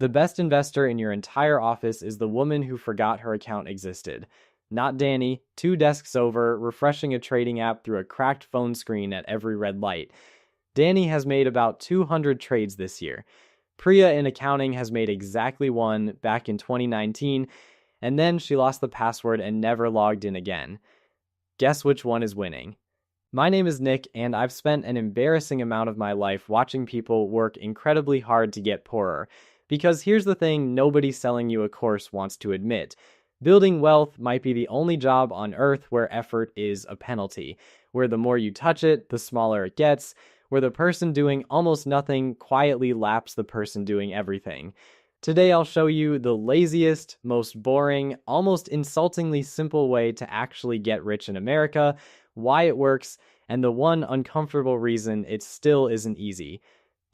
The best investor in your entire office is the woman who forgot her account existed. Not Danny, 2 desks over, refreshing a trading app through a cracked phone screen at every red light. Danny has made about 200 trades this year. Priya in accounting has made exactly one back in 2019, and then she lost the password and never logged in again. Guess which one is winning? My name is Nick, and I've spent an embarrassing amount of my life watching people work incredibly hard to get poorer. Because here's the thing nobody selling you a course wants to admit. Building wealth might be the only job on earth where effort is a penalty, where the more you touch it, the smaller it gets, where the person doing almost nothing quietly laps the person doing everything. Today I'll show you the laziest, most boring, almost insultingly simple way to actually get rich in America, why it works, and the one uncomfortable reason it still isn't easy.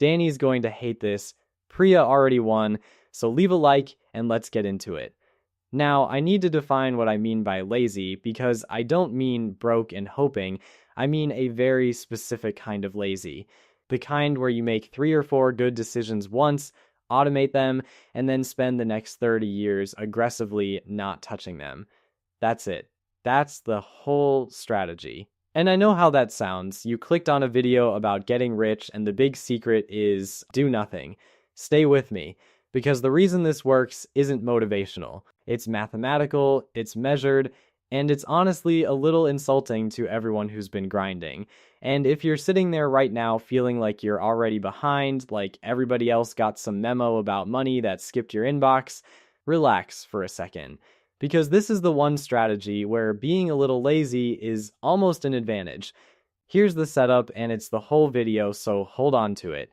Danny's going to hate this. Priya already won, so leave a like and let's get into it. Now, I need to define what I mean by lazy because I don't mean broke and hoping. I mean a very specific kind of lazy. The kind where you make 3 or 4 good decisions once, automate them, and then spend the next 30 years aggressively not touching them. That's it. That's the whole strategy. And I know how that sounds. You clicked on a video about getting rich, and the big secret is do nothing. Stay with me, because the reason this works isn't motivational. It's mathematical, it's measured, and it's honestly a little insulting to everyone who's been grinding. And if you're sitting there right now feeling like you're already behind, like everybody else got some memo about money that skipped your inbox, relax for a second. Because this is the one strategy where being a little lazy is almost an advantage. Here's the setup, and it's the whole video, so hold on to it.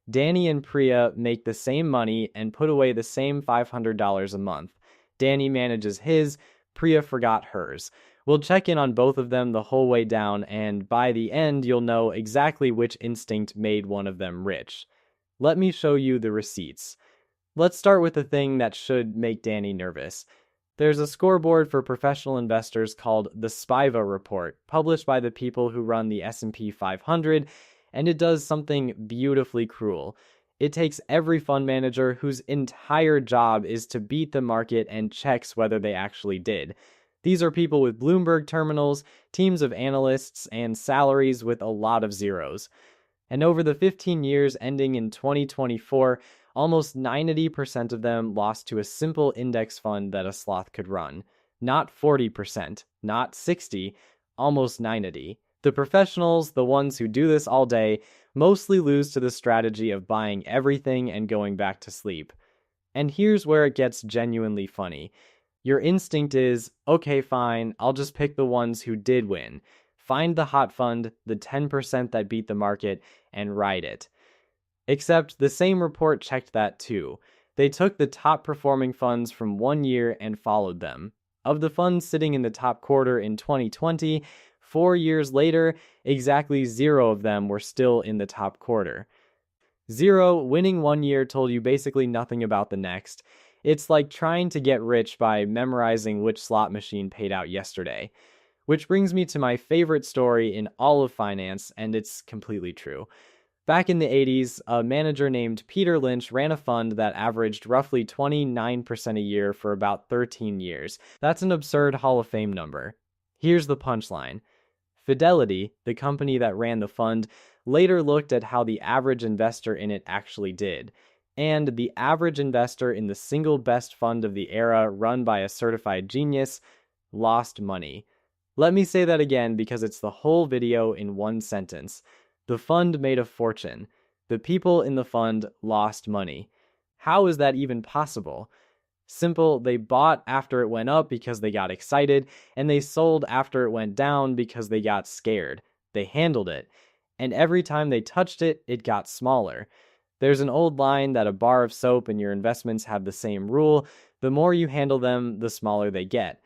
Danny and Priya make the same money and put away the same $500 a month. Danny manages his, Priya forgot hers. We'll check in on both of them the whole way down, and by the end, you'll know exactly which instinct made one of them rich. Let me show you the receipts. Let's start with the thing that should make Danny nervous. There's a scoreboard for professional investors called the Spiva Report, published by the people who run the S&P 500, and it does something beautifully cruel. It takes every fund manager whose entire job is to beat the market and checks whether they actually did. These are people with Bloomberg terminals, teams of analysts, and salaries with a lot of zeros. And over the 15 years ending in 2024, almost 90% of them lost to a simple index fund that a sloth could run. Not 40%, not 60, almost 90. The professionals, the ones who do this all day, mostly lose to the strategy of buying everything and going back to sleep. And here's where it gets genuinely funny. Your instinct is, okay, fine, I'll just pick the ones who did win. Find the hot fund, the 10% that beat the market, and ride it. Except the same report checked that too. They took the top performing funds from one year and followed them. Of the funds sitting in the top quarter in 2020, 4 years later, exactly 0 of them were still in the top quarter. 0 winning one year told you basically nothing about the next. It's like trying to get rich by memorizing which slot machine paid out yesterday. Which brings me to my favorite story in all of finance, and it's completely true. Back in the 80s, a manager named Peter Lynch ran a fund that averaged roughly 29% a year for about 13 years. That's an absurd Hall of Fame number. Here's the punchline. Fidelity, the company that ran the fund, later looked at how the average investor in it actually did. And the average investor in the single best fund of the era run by a certified genius lost money. Let me say that again because it's the whole video in one sentence. The fund made a fortune. The people in the fund lost money. How is that even possible? Simple, they bought after it went up because they got excited, and they sold after it went down because they got scared. They handled it. And every time they touched it, it got smaller. There's an old line that a bar of soap and your investments have the same rule. The more you handle them, the smaller they get.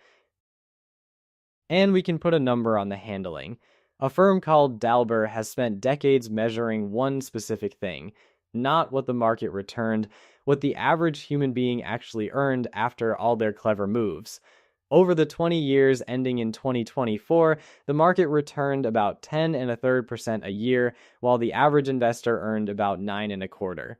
And we can put a number on the handling. A firm called Dalber has spent decades measuring one specific thing, not what the market returned, what the average human being actually earned after all their clever moves. Over the 20 years ending in 2024, the market returned about 10.33% a year, while the average investor earned about 9.25%.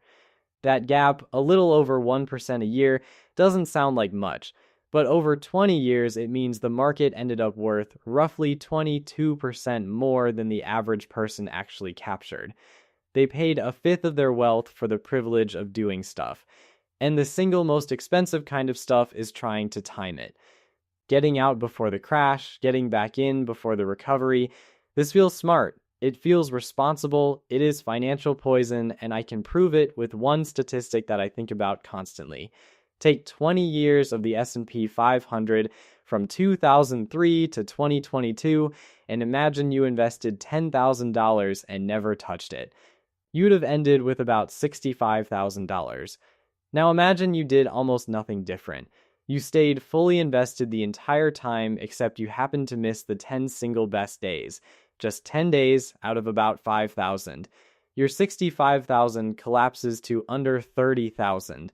That gap, a little over 1% a year, doesn't sound like much, but over 20 years it means the market ended up worth roughly 22% more than the average person actually captured. They paid a fifth of their wealth for the privilege of doing stuff. And the single most expensive kind of stuff is trying to time it. Getting out before the crash, getting back in before the recovery. This feels smart. It feels responsible. It is financial poison, and I can prove it with one statistic that I think about constantly. Take 20 years of the S&P 500 from 2003 to 2022 and imagine you invested $10,000 and never touched it. You'd have ended with about $65,000. Now imagine you did almost nothing different. You stayed fully invested the entire time except you happened to miss the 10 single best days. Just 10 days out of about 5,000. Your 65,000 collapses to under 30,000.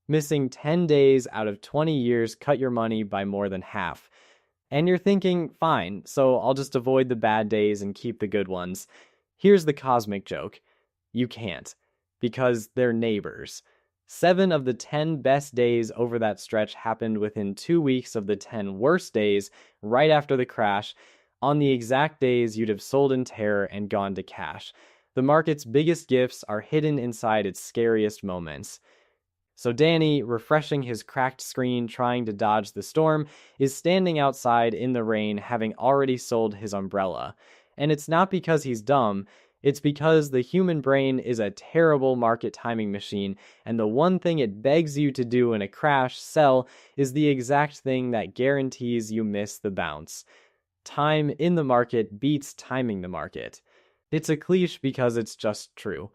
Missing 10 days out of 20 years cut your money by more than half. And you're thinking, fine, so I'll just avoid the bad days and keep the good ones. Here's the cosmic joke. You can't, because they're neighbors. 7 of the 10 best days over that stretch happened within 2 weeks of the 10 worst days, right after the crash, on the exact days you'd have sold in terror and gone to cash. The market's biggest gifts are hidden inside its scariest moments. So Danny, refreshing his cracked screen trying to dodge the storm, is standing outside in the rain having already sold his umbrella. And it's not because he's dumb. It's because the human brain is a terrible market timing machine, and the one thing it begs you to do in a crash, sell, is the exact thing that guarantees you miss the bounce. Time in the market beats timing the market. It's a cliche because it's just true.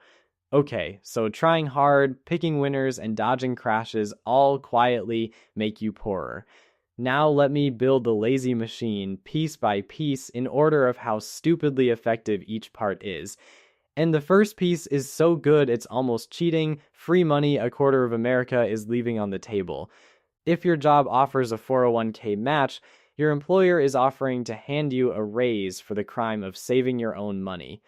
Okay, so trying hard, picking winners, and dodging crashes all quietly make you poorer. Now let me build the lazy machine piece by piece in order of how stupidly effective each part is. And the first piece is so good it's almost cheating. Free money a quarter of America is leaving on the table. If your job offers a 401k match, your employer is offering to hand you a raise for the crime of saving your own money.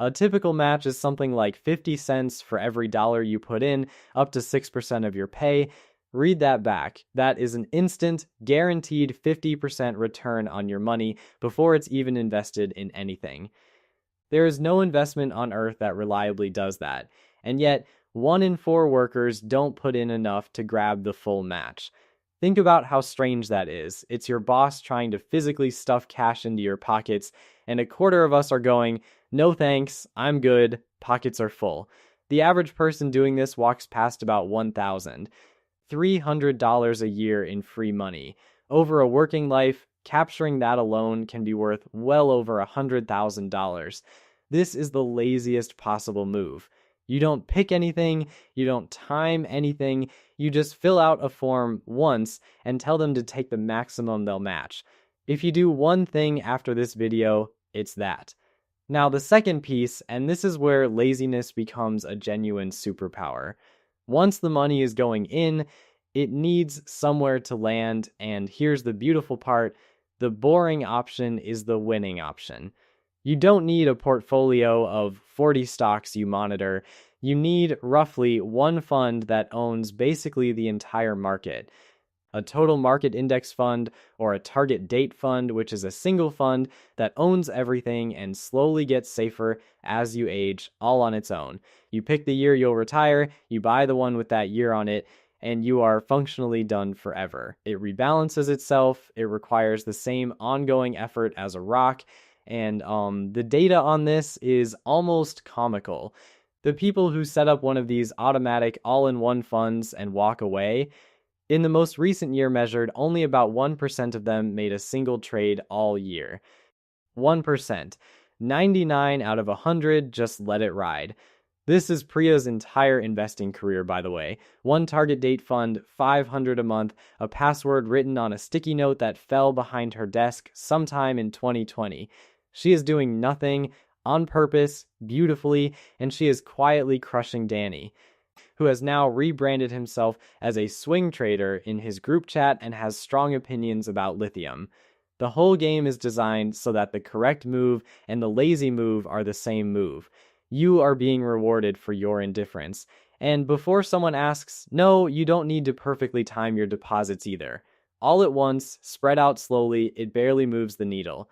A typical match is something like 50 cents for every dollar you put in, up to 6% of your pay. Read that back. That is an instant, guaranteed 50% return on your money before it's even invested in anything. There is no investment on earth that reliably does that, and yet 1 in 4 workers don't put in enough to grab the full match. Think about how strange that is. It's your boss trying to physically stuff cash into your pockets, and a quarter of us are going, "No thanks, I'm good, pockets are full." The average person doing this walks past about 1,000. $300 a year in free money. Over a working life, capturing that alone can be worth well over $100,000. This is the laziest possible move. You don't pick anything, you don't time anything, you just fill out a form once and tell them to take the maximum they'll match. If you do one thing after this video, it's that. Now the second piece, and this is where laziness becomes a genuine superpower. Once the money is going in, it needs somewhere to land, and here's the beautiful part, the boring option is the winning option. You don't need a portfolio of 40 stocks you monitor. You need roughly one fund that owns basically the entire market. A total market index fund or a target date fund, which is a single fund that owns everything and slowly gets safer as you age, all on its own. You pick the year you'll retire, you buy the one with that year on it, and you are functionally done forever. It rebalances itself, it requires the same ongoing effort as a rock, and the data on this is almost comical. The people who set up one of these automatic all-in-one funds and walk away, in the most recent year measured, only about 1% of them made a single trade all year. 1%. 99 out of 100 just let it ride. This is Priya's entire investing career, by the way. One target date fund, $500 a month, a password written on a sticky note that fell behind her desk sometime in 2020. She is doing nothing, on purpose, beautifully, and she is quietly crushing Danny, who has now rebranded himself as a swing trader in his group chat and has strong opinions about lithium. The whole game is designed so that the correct move and the lazy move are the same move. You are being rewarded for your indifference. And before someone asks, no, you don't need to perfectly time your deposits either. All at once, spread out slowly, it barely moves the needle.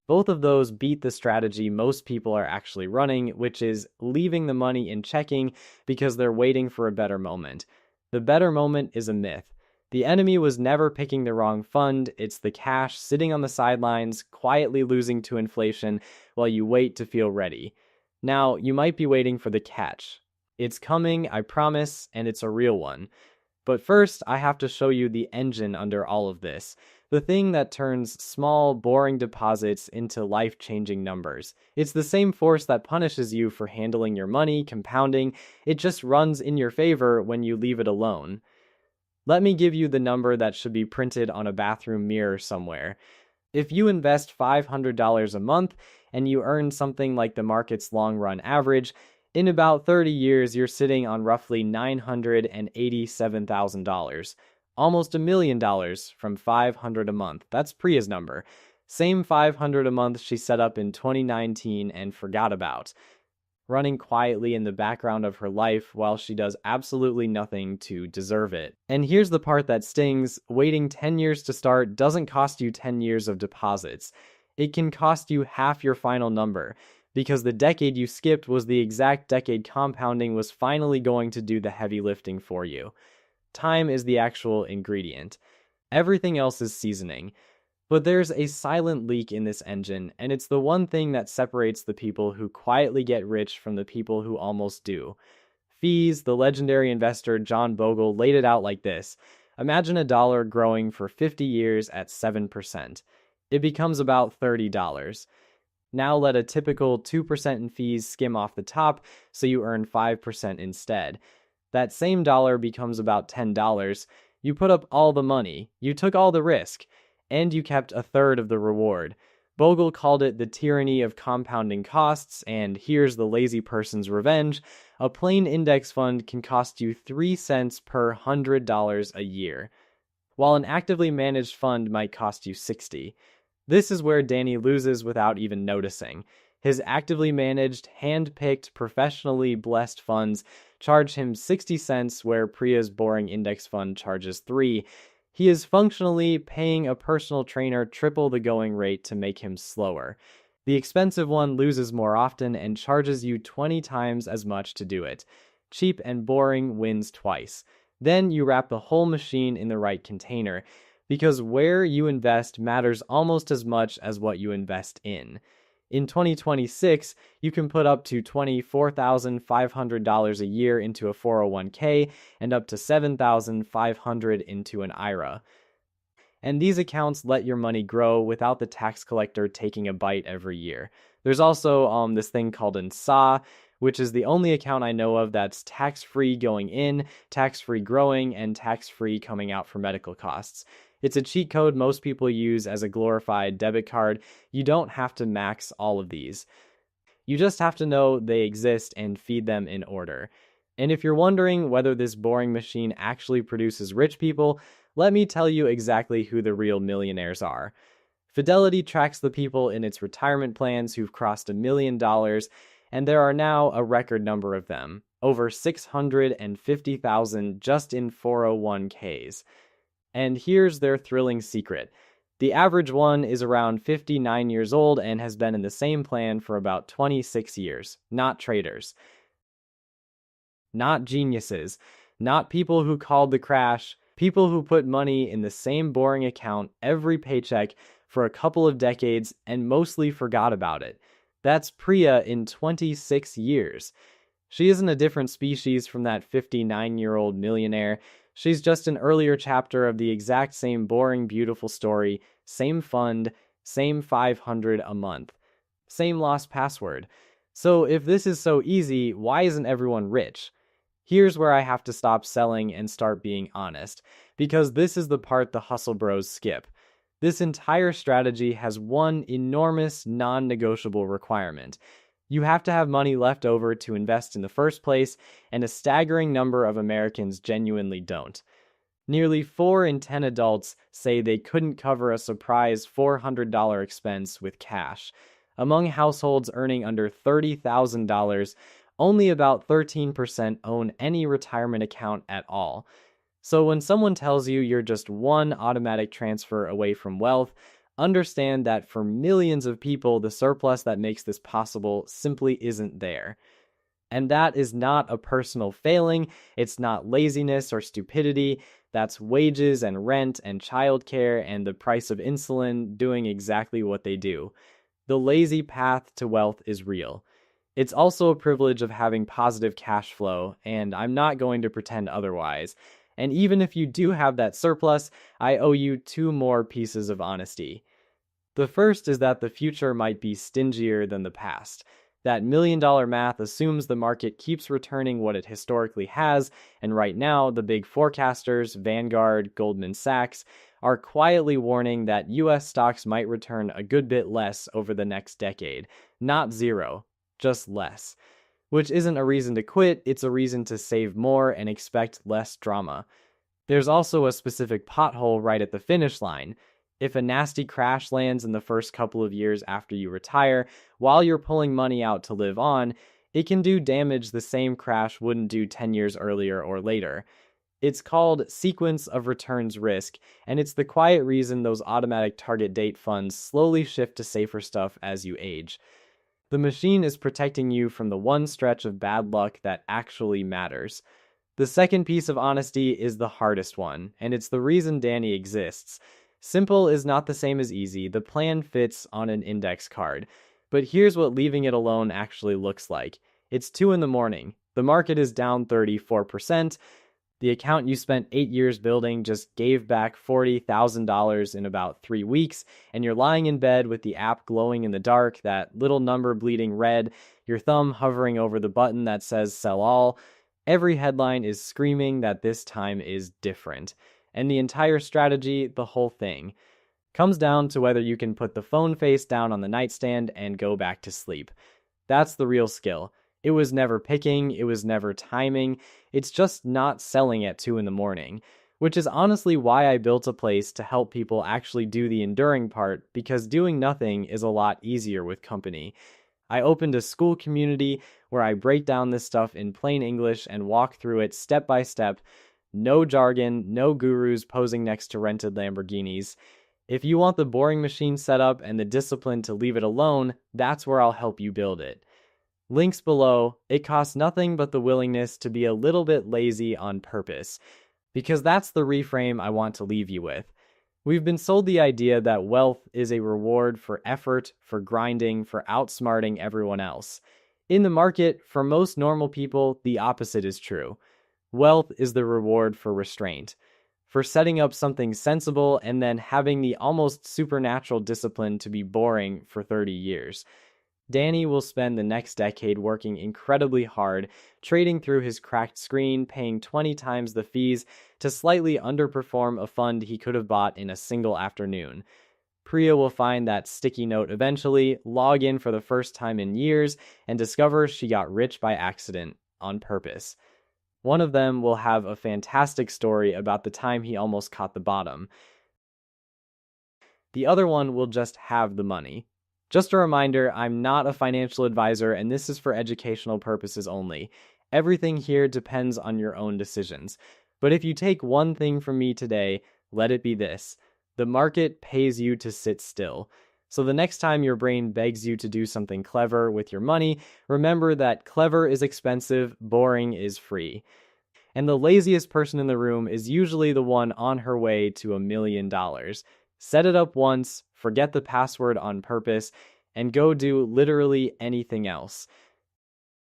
Both of those beat the strategy most people are actually running, which is leaving the money in checking because they're waiting for a better moment. The better moment is a myth. The enemy was never picking the wrong fund, it's the cash sitting on the sidelines, quietly losing to inflation while you wait to feel ready. Now, you might be waiting for the catch. It's coming, I promise, and it's a real one. But first, I have to show you the engine under all of this. The thing that turns small, boring deposits into life-changing numbers. It's the same force that punishes you for handling your money, compounding. It just runs in your favor when you leave it alone. Let me give you the number that should be printed on a bathroom mirror somewhere. If you invest $500 a month and you earn something like the market's long-run average, in about 30 years, you're sitting on roughly $987,000. Almost $1 million from $500 a month. That's Priya's number. Same $500 a month she set up in 2019 and forgot about, running quietly in the background of her life while she does absolutely nothing to deserve it. And here's the part that stings. Waiting 10 years to start doesn't cost you 10 years of deposits. It can cost you half your final number, because the decade you skipped was the exact decade compounding was finally going to do the heavy lifting for you. Time is the actual ingredient. Everything else is seasoning. But there's a silent leak in this engine, and it's the one thing that separates the people who quietly get rich from the people who almost do. Fees. The legendary investor John Bogle laid it out like this. Imagine a dollar growing for 50 years at 7%. It becomes about $30. Now let a typical 2% in fees skim off the top, so you earn 5% instead. That same dollar becomes about $10. You put up all the money, you took all the risk, and you kept a third of the reward. Bogle called it the tyranny of compounding costs, and here's the lazy person's revenge. A plain index fund can cost you 3 cents per $100 a year, while an actively managed fund might cost you 60. This is where Danny loses without even noticing. His actively managed, hand-picked, professionally blessed funds charge him 60 cents where Priya's boring index fund charges 3. He is functionally paying a personal trainer triple the going rate to make him slower. The expensive one loses more often and charges you 20 times as much to do it. Cheap and boring wins twice. Then you wrap the whole machine in the right container, because where you invest matters almost as much as what you invest in. In 2026, you can put up to $24,500 a year into a 401k and up to $7,500 into an IRA. And these accounts let your money grow without the tax collector taking a bite every year. There's also this thing called an SA, which is the only account I know of that's tax-free going in, tax-free growing, and tax-free coming out for medical costs. It's a cheat code most people use as a glorified debit card. You don't have to max all of these. You just have to know they exist and feed them in order. And if you're wondering whether this boring machine actually produces rich people, let me tell you exactly who the real millionaires are. Fidelity tracks the people in its retirement plans who've crossed $1 million, and there are now a record number of them, over 650,000 just in 401ks. And here's their thrilling secret. The average one is around 59 years old and has been in the same plan for about 26 years. Not traders. Not geniuses. Not people who called the crash. People who put money in the same boring account every paycheck for a couple of decades and mostly forgot about it. That's Priya in 26 years. She isn't a different species from that 59-year-old millionaire. She's just an earlier chapter of the exact same boring, beautiful story, same fund, same 500 a month, same lost password. So if this is so easy, why isn't everyone rich? Here's where I have to stop selling and start being honest, because this is the part the hustle bros skip. This entire strategy has one enormous, non-negotiable requirement. You have to have money left over to invest in the first place, and a staggering number of Americans genuinely don't. Nearly 4 in 10 adults say they couldn't cover a surprise $400 expense with cash. Among households earning under $30,000, Only about 13% own any retirement account at all. So when someone tells you you're just one automatic transfer away from wealth, understand that for millions of people, the surplus that makes this possible simply isn't there. And that is not a personal failing. It's not laziness or stupidity. That's wages and rent and childcare and the price of insulin doing exactly what they do. The lazy path to wealth is real. It's also a privilege of having positive cash flow, and I'm not going to pretend otherwise. And even if you do have that surplus, I owe you two more pieces of honesty. The first is that the future might be stingier than the past. That $1 million math assumes the market keeps returning what it historically has, and right now, the big forecasters, Vanguard, Goldman Sachs, are quietly warning that US stocks might return a good bit less over the next decade. Not zero, just less. Which isn't a reason to quit, it's a reason to save more and expect less drama. There's also a specific pothole right at the finish line. If a nasty crash lands in the first couple of years after you retire, while you're pulling money out to live on, it can do damage the same crash wouldn't do 10 years earlier or later. It's called sequence of returns risk, and it's the quiet reason those automatic target date funds slowly shift to safer stuff as you age. The machine is protecting you from the one stretch of bad luck that actually matters. The second piece of honesty is the hardest one, and it's the reason Danny exists. Simple is not the same as easy. The plan fits on an index card. But here's what leaving it alone actually looks like. It's 2 in the morning. The market is down 34%. The account you spent 8 years building just gave back $40,000 in about 3 weeks, and you're lying in bed with the app glowing in the dark, that little number bleeding red, your thumb hovering over the button that says sell all. Every headline is screaming that this time is different. And the entire strategy, the whole thing, comes down to whether you can put the phone face down on the nightstand and go back to sleep. That's the real skill. It was never picking, it was never timing, it's just not selling at 2 in the morning. Which is honestly why I built a place to help people actually do the enduring part, because doing nothing is a lot easier with company. I opened a school community where I break down this stuff in plain English and walk through it step by step. No jargon, no gurus posing next to rented Lamborghinis. If you want the boring machine set up and the discipline to leave it alone, that's where I'll help you build it. Links below. It costs nothing but the willingness to be a little bit lazy on purpose, because that's the reframe I want to leave you with. We've been sold the idea that wealth is a reward for effort, for grinding, for outsmarting everyone else. In the market, for most normal people, the opposite is true. Wealth is the reward for restraint, for setting up something sensible and then having the almost supernatural discipline to be boring for 30 years. Danny will spend the next decade working incredibly hard, trading through his cracked screen, paying 20 times the fees to slightly underperform a fund he could have bought in a single afternoon. Priya will find that sticky note eventually, log in for the first time in years, and discover she got rich by accident, on purpose. One of them will have a fantastic story about the time he almost caught the bottom. The other one will just have the money. Just a reminder, I'm not a financial advisor, and this is for educational purposes only. Everything here depends on your own decisions. But if you take one thing from me today, let it be this: the market pays you to sit still. So the next time your brain begs you to do something clever with your money, remember that clever is expensive, boring is free. And the laziest person in the room is usually the one on her way to $1 million. Set it up once, forget the password on purpose, and go do literally anything else.